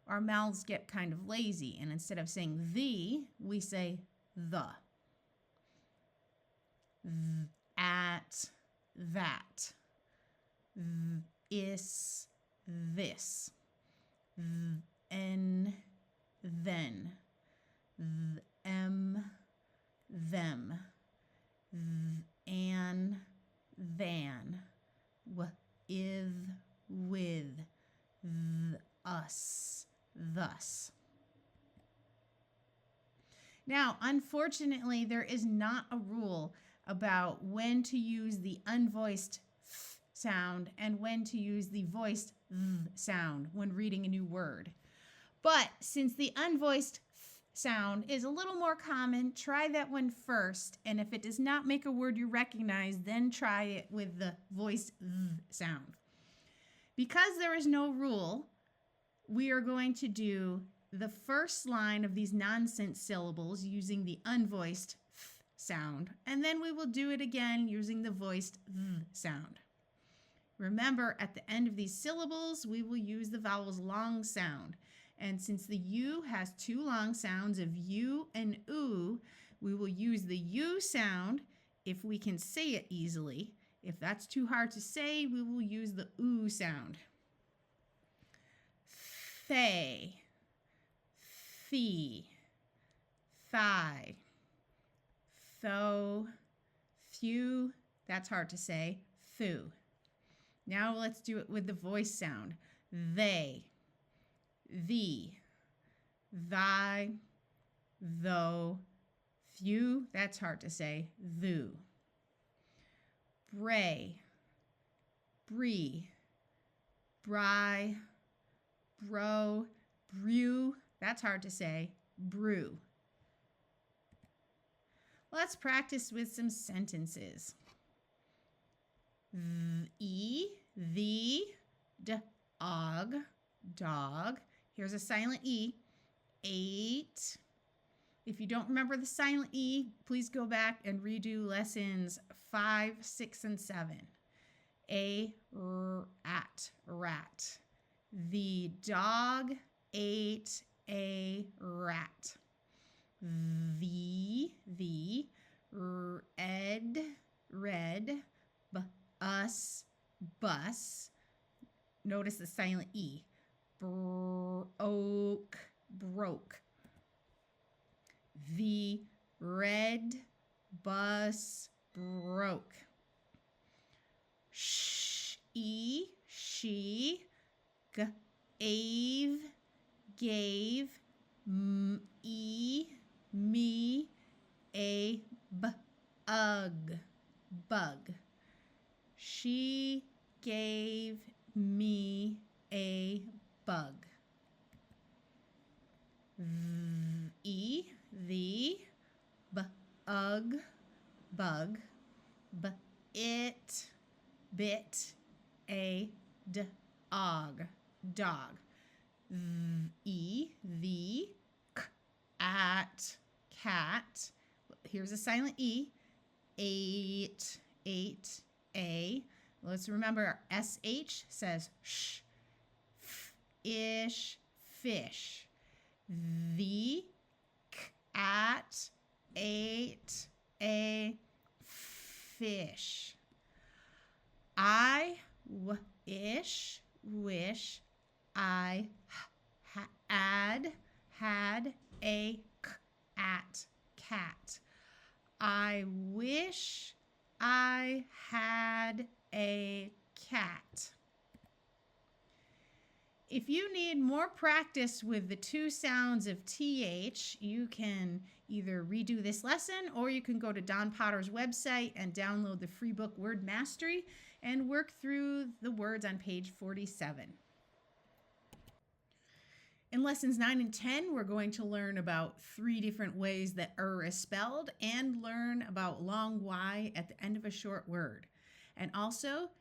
our mouths get kind of lazy, and instead of saying the, we say the. At, that. Is, this. En, then. Them. An, than. With, us, thus. Now, unfortunately, there is not a rule about when to use the unvoiced th sound and when to use the voiced th sound when reading a new word. But since the unvoiced th sound is a little more common, try that one first. And if it does not make a word you recognize, then try it with the voiced th sound. Because there is no rule, we are going to do the first line of these nonsense syllables using the unvoiced th sound, and then we will do it again using the voiced th sound. Remember, at the end of these syllables, we will use the vowel's long sound. And since the U has two long sounds of U and oo, we will use the U sound if we can say it easily. If that's too hard to say, we will use the oo sound. Thay, thee, thigh, tho, thew, that's hard to say, thu. Now let's do it with the voice sound. They, thee, thy, tho, thew, that's hard to say, thou. Bray, bree, bry, bro, brew, that's hard to say, brew. Let's practice with some sentences. The, dog, dog. Here's a silent E. Ate. If you don't remember the silent E, please go back and redo lessons 5, 6, and 7. Rat. The dog ate a rat. The red, bus, notice the silent E. Broke. The red bus broke. She, gave, me, a bug. She gave me a bug. The bug, it bit a dog. The cat. Here's a silent E. Ate a. Let's remember SH says sh. Fish. The cat ate a fish. I wish I had a cat. I wish I had a cat. If you need more practice with the two sounds of TH, you can either redo this lesson or you can go to Don Potter's website and download the free book Word Mastery and work through the words on page 47. In lessons 9 and 10, we're going to learn about 3 different ways that is spelled and learn about long Y at the end of a short word. And also,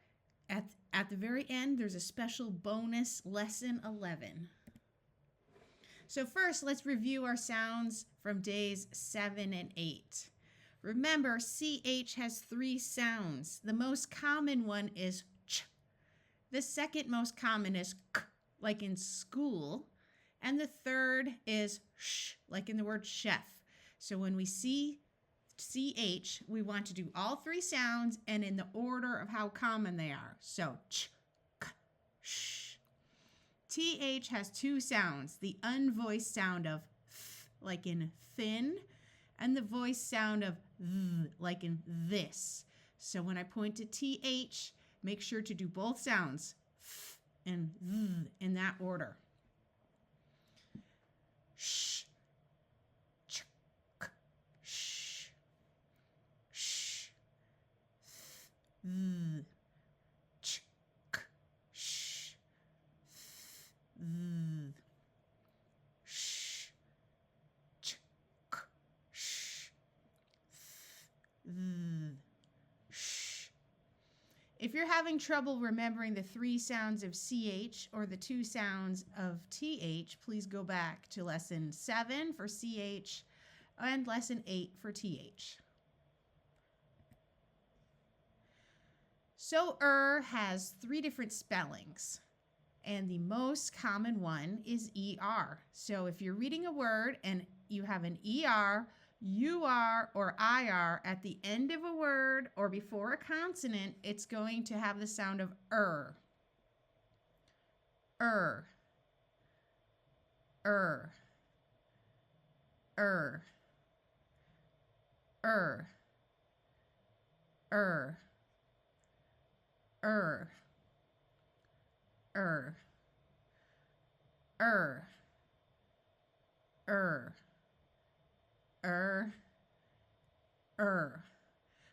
at the very end, there's a special bonus lesson 11. So first, let's review our sounds from days 7 and 8. Remember, CH has 3 sounds. The most common one is ch. The second most common is k, like in school. And the third is sh, like in the word chef. So when we see CH, we want to do all 3 sounds and in the order of how common they are. So ch, k, sh. TH has 2 sounds, the unvoiced sound of th, like in thin, and the voiced sound of th, like in this. So when I point to TH, make sure to do both sounds, th and th, in that order. Sh, ch, k, sh, sh, th, ch, k, sh, th, sh, ch, k, sh, th, sh. If you're having trouble remembering the 3 sounds of CH or the 2 sounds of TH, please go back to lesson 7 for CH and lesson 8 for TH. So has 3 different spellings, and the most common one is ER. So if you're reading a word and you have an ER, UR, or IR at the end of a word or before a consonant, it's going to have the sound of er. Er. Er. Er. Er. Er. Er. Er. Er.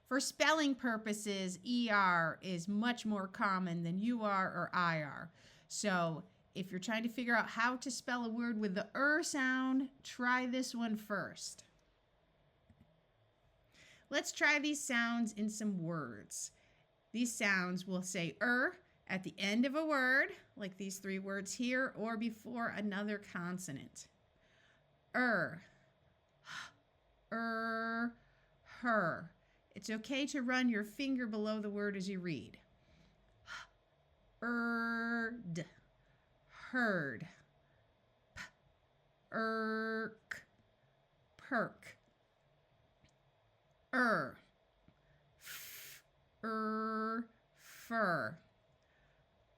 For spelling purposes, ER is much more common than UR or IR. So if you're trying to figure out how to spell a word with the sound, try this one first. Let's try these sounds in some words. These sounds will say at the end of a word, like these 3 words here, or before another consonant. Her. It's okay to run your finger below the word as you read. Erd. Heard. Irk. Perk. Fur.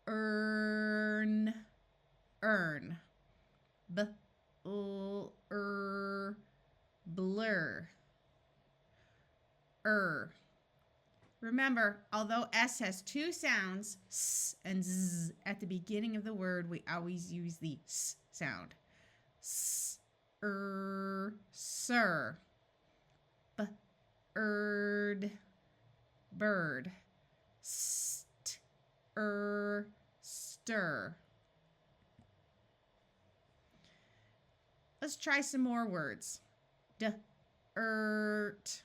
Earn. Earn. Blur. Remember, although S has 2 sounds, S and Z, at the beginning of the word, we always use the S sound. Sir. Bird. Bird. Stir. Let's try some more words. Dirt.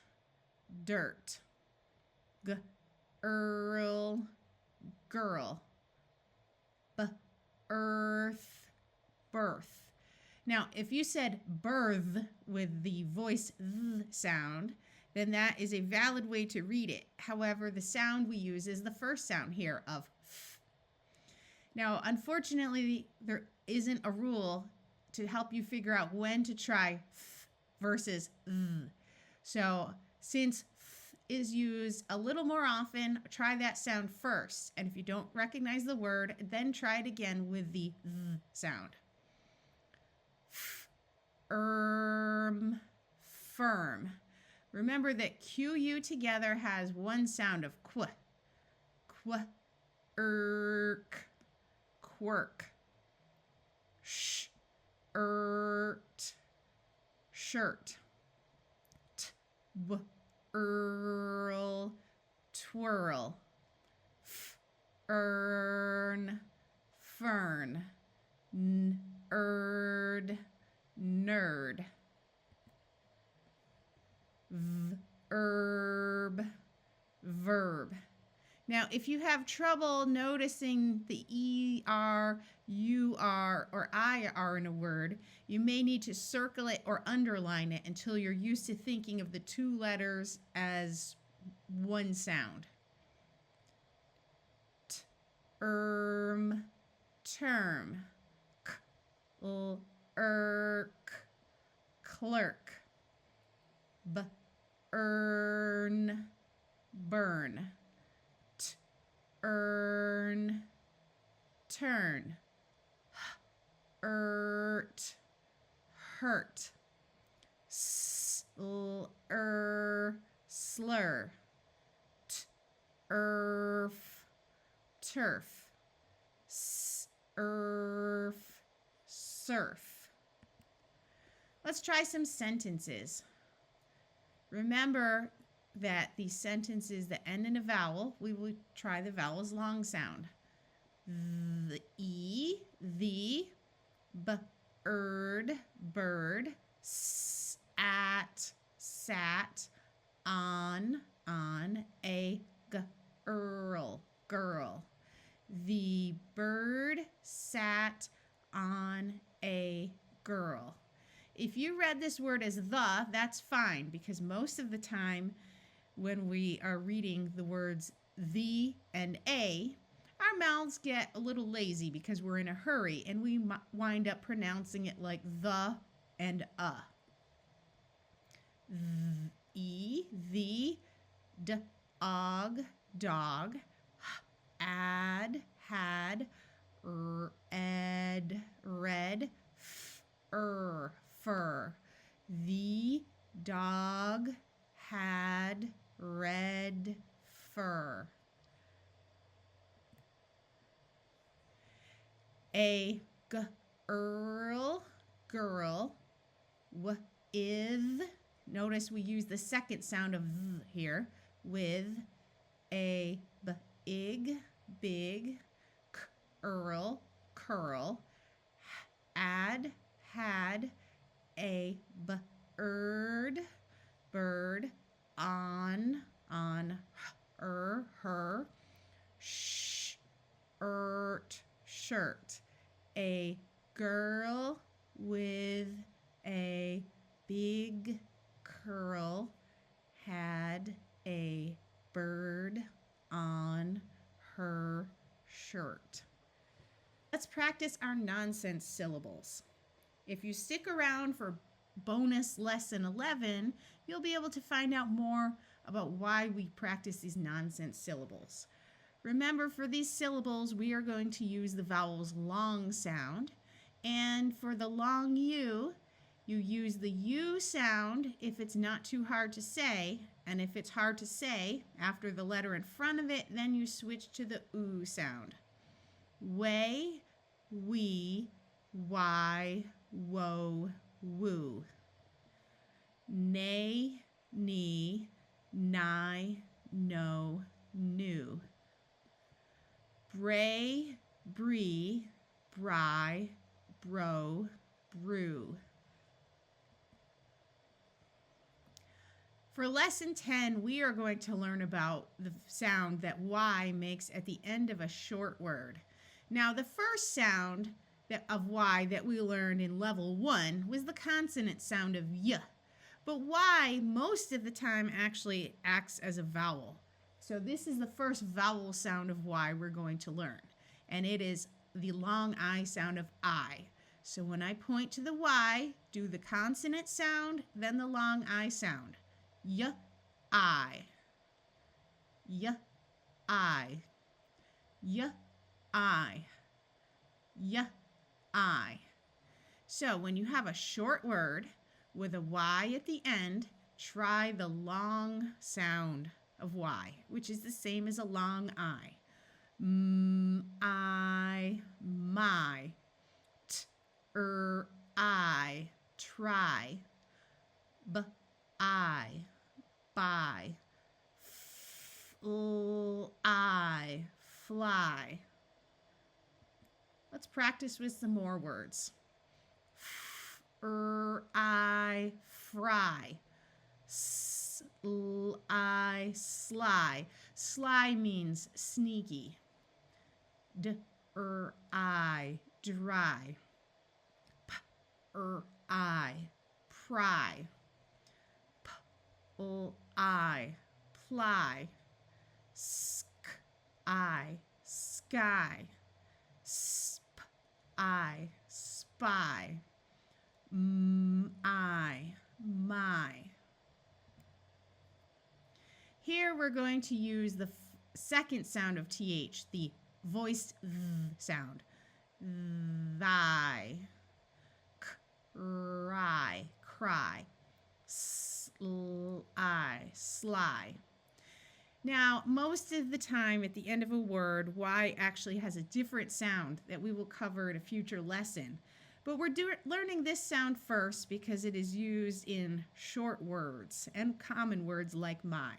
Dirt. Girl. Girl. Earth. Birth. Now, if you said birth with the voice th sound, then that is a valid way to read it. However, the sound we use is the first sound here of th. Now, unfortunately, there isn't a rule to help you figure out when to try th versus th. So, since th is used a little more often, try that sound first. And if you don't recognize the word, then try it again with the th sound. Firm. Remember that QU together has 1 sound of qu. Irk. Quirk. Shirt. Earl. Twirl. Earn. Fern. Nerd. Herb. Verb. Now, if you have trouble noticing the ER, UR, or IR in a word, you may need to circle it or underline it until you're used to thinking of the two letters as one sound. Term. Clerk. Earn, burn. Earn, turn. Hurt, slur. Turf. Surf. Let's try some sentences. Remember that these sentences that end in a vowel, we will try the vowel's long sound. The E, the, bird, at, sat, on, a, girl. The bird sat on a girl. If you read this word as the, that's fine, because most of the time when we are reading the words the and a, our mouths get a little lazy because we're in a hurry and we wind up pronouncing it like the and a. The, dog, had, red, fur. The dog had red fur. A girl, with, notice we use the second sound of th here, with a big, curl, had a bird, on, her, shirt, a girl with a big curl had a bird on her shirt. Let's practice our nonsense syllables. If you stick around for bonus lesson 11, you'll be able to find out more about why we practice these nonsense syllables. Remember, for these syllables, we are going to use the vowel's long sound. And for the long U, you use the U sound if it's not too hard to say. And if it's hard to say, after the letter in front of it, then you switch to the oo sound. Way, we, why, woe, woo. Nay, knee, nigh, no, new. Bray, bree, bry, bro, brew. For lesson 10, we are going to learn about the sound that Y makes at the end of a short word. Now, the first sound of Y that we learned in level 1 was the consonant sound of Y. But Y, most of the time, actually acts as a vowel. So this is the first vowel sound of Y we're going to learn. And it is the long I sound of I. So when I point to the Y, do the consonant sound, then the long I sound. Y, I. Y, I. Y, I. Y, I. So when you have a short word with a Y at the end, try the long sound of Y, which is the same as a long I. I, my. I, try. I, buy. I, fly. Let's practice with some more words. I, fry. I, sly. Sly means sneaky. I, dry. I, pry. I, ply. I, sky. I, spy. I, my. Here we're going to use the second sound of TH, the voiced th sound. Thy, cry, cry, sly. Now, most of the time at the end of a word, Y actually has a different sound that we will cover in a future lesson. But we're learning this sound first because it is used in short words and common words like my.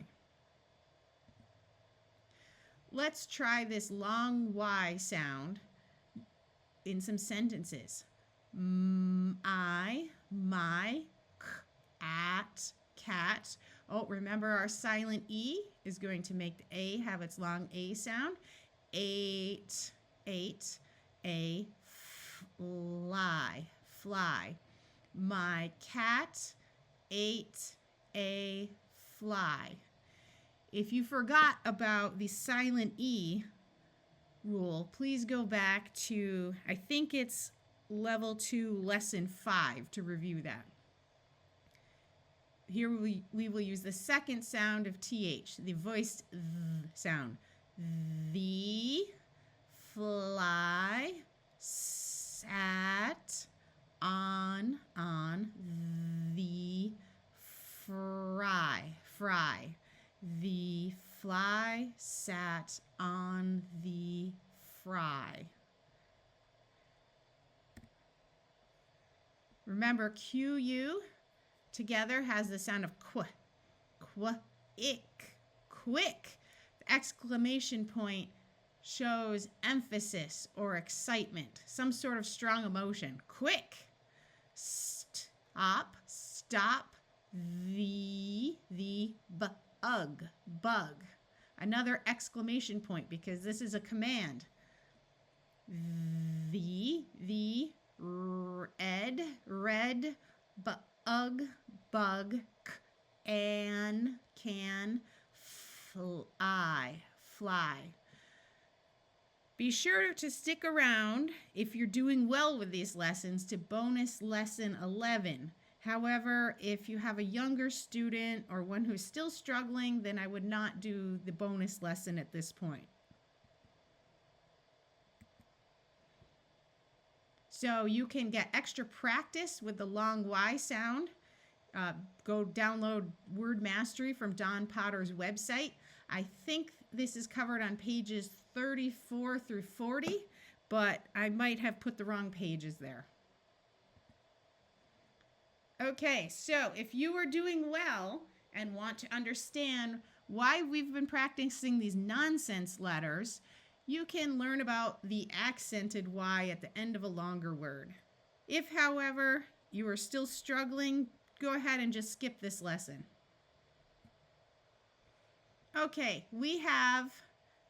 Let's try this long Y sound in some sentences. I, my, at, cat. Oh, remember our silent E is going to make the A have its long A sound. Ate, a, fly. My cat ate a fly. If you forgot about the silent E rule, please go back to, I think it's level 2, lesson 5 to review that. Here we will use the second sound of TH, the voiced th sound. The fly sat on the fry. The fly sat on the fry. Remember, QU together has the sound of qu, ick, quick. The exclamation point shows emphasis or excitement, some sort of strong emotion. Quick. Stop, the bug. Another exclamation point because this is a command. The red bug can fly. Be sure to stick around if you're doing well with these lessons to bonus lesson 11. However, if you have a younger student or one who's still struggling, then I would not do the bonus lesson at this point. So you can get extra practice with the long Y sound. Go download Word Mastery from Don Potter's website. I think this is covered on pages 34 through 40, but I might have put the wrong pages there. Okay, so if you are doing well and want to understand why we've been practicing these nonsense letters, you can learn about the accented Y at the end of a longer word. If, however, you are still struggling, go ahead and just skip this lesson. Okay, we have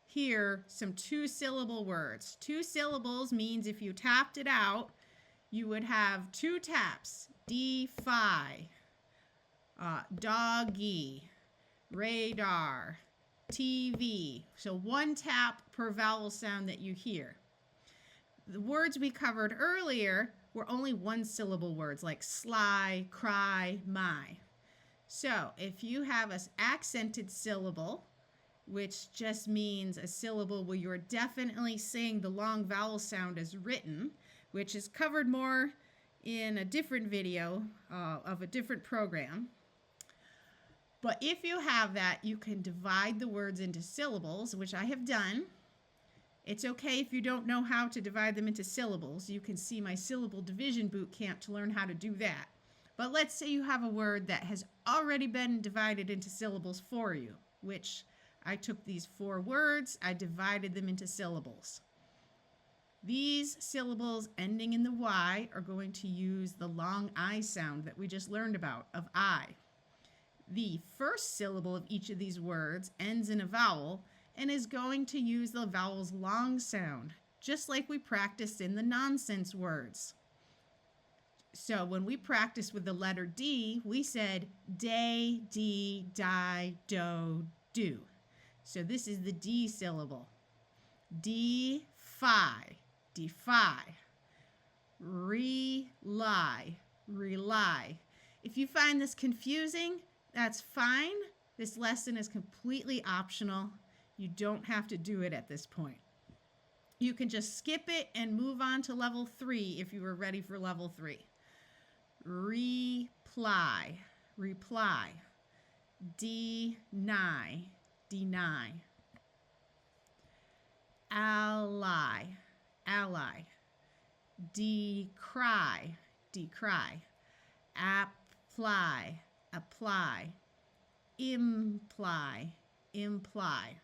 here some 2-syllable words. 2 syllables means if you tapped it out, you would have 2 taps. Defy, doggy, radar, TV. So 1 tap per vowel sound that you hear. The words we covered earlier were only 1-syllable words like sly, cry, my. So if you have an accented syllable, which just means a syllable where you're definitely saying the long vowel sound as written, which is covered more in a different video of a different program. But if you have that, you can divide the words into syllables, which I have done. It's okay if you don't know how to divide them into syllables. You can see my syllable division boot camp to learn how to do that. But let's say you have a word that has already been divided into syllables for you, which I took these 4 words, I divided them into syllables. These syllables ending in the Y are going to use the long I sound that we just learned about, of I. The first syllable of each of these words ends in a vowel and is going to use the vowel's long sound, just like we practiced in the nonsense words. So when we practiced with the letter D, we said day, dee, die, do, do. So this is the D syllable. Defy, defy. Rely, rely. If you find this confusing, that's fine. This lesson is completely optional. You don't have to do it at this point. You can just skip it and move on to level 3 if you were ready for level 3. Reply, reply. Deny, deny. Ally, ally. Decry, decry. Apply, apply. Imply, imply.